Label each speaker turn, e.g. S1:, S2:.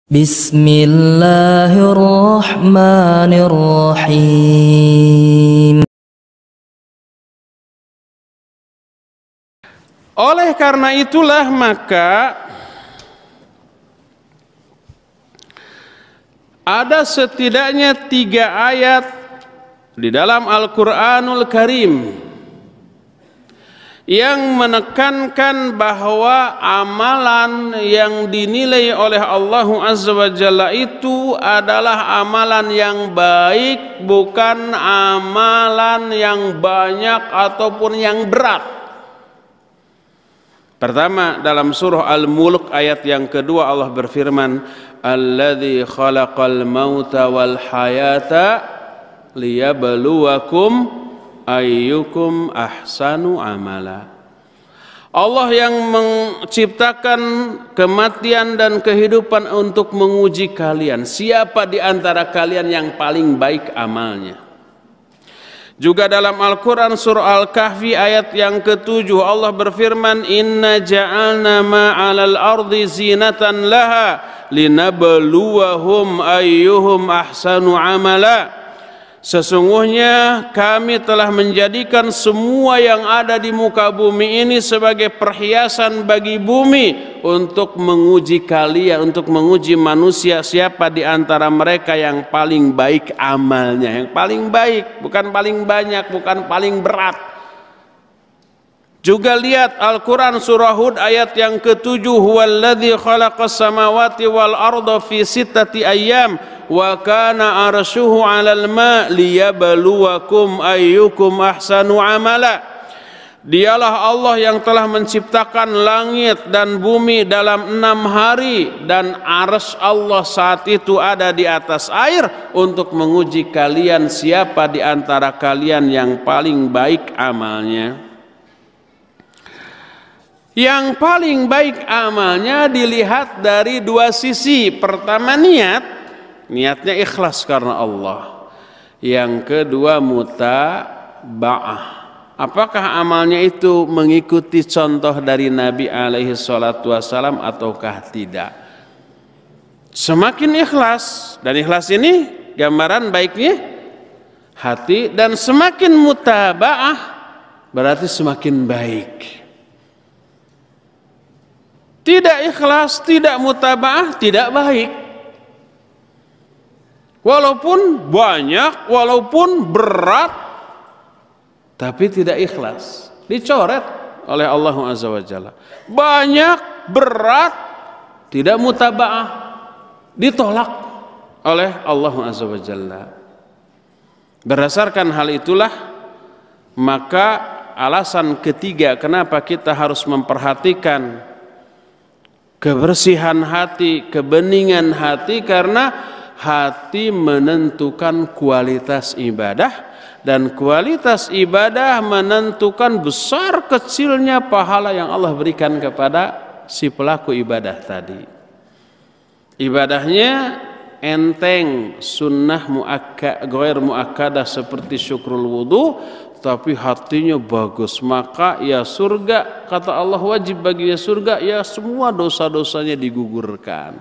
S1: Bismillahirrahmanirrahim.
S2: Oleh karena itulah maka ada setidaknya 3 ayat di dalam Al-Quranul Karim yang menekankan bahwa amalan yang dinilai oleh Allah Azza wa Jalla itu adalah amalan yang baik, bukan amalan yang banyak ataupun yang berat. Pertama, dalam surah Al-Mulk ayat yang kedua Allah berfirman, Alladzi khalaqal mauta wal hayata liyabluwakum ayyukum ahsanu amala. Allah yang menciptakan kematian dan kehidupan untuk menguji kalian, siapa di antara kalian yang paling baik amalnya. Juga dalam Al-Quran surah Al-Kahfi ayat yang ke-7 Allah berfirman, Inna ja'alna ma'alal ardi zinatan laha linabluwahum ayyuhum ahsanu amala. Sesungguhnya kami telah menjadikan semua yang ada di muka bumi ini sebagai perhiasan bagi bumi untuk menguji kalian, untuk menguji manusia siapa di antara mereka yang paling baik amalnya, yang paling baik, bukan paling banyak, bukan paling berat. Juga lihat Al-Quran surah Hud ayat yang ke-7, Huwaladzi khalaqas samawati wal arda fi sittati ayyam wa kana arshuhu 'alal ma' liyabluwakum ayyukum ahsanu amala. Dialah Allah yang telah menciptakan langit dan bumi dalam 6 hari dan arsy Allah saat itu ada di atas air untuk menguji kalian siapa di antara kalian yang paling baik amalnya. Yang paling baik amalnya dilihat dari 2 sisi. Pertama niatnya ikhlas karena Allah. Yang kedua mutaba'ah. Apakah amalnya itu mengikuti contoh dari Nabi alaihi salatu wassalam ataukah tidak? Semakin ikhlas, dan ikhlas ini gambaran baiknya hati, dan semakin mutaba'ah berarti semakin baik. Tidak ikhlas, tidak mutaba'ah, tidak baik. Walaupun banyak, walaupun berat, tapi tidak ikhlas. Dicoret oleh Allah Azza wa Jalla. Banyak, berat, tidak mutaba'ah, ditolak oleh Allah Azza wa Jalla. Berdasarkan hal itulah, maka alasan ketiga kenapa kita harus memperhatikan kebersihan hati, kebeningan hati, karena hati menentukan kualitas ibadah, dan kualitas ibadah menentukan besar kecilnya pahala yang Allah berikan kepada si pelaku ibadah tadi. Ibadahnya enteng, sunnah ghair muakkadah seperti syukrul wudu, tapi hatinya bagus, maka ya surga, kata Allah, wajib baginya surga, ya semua dosa-dosanya digugurkan.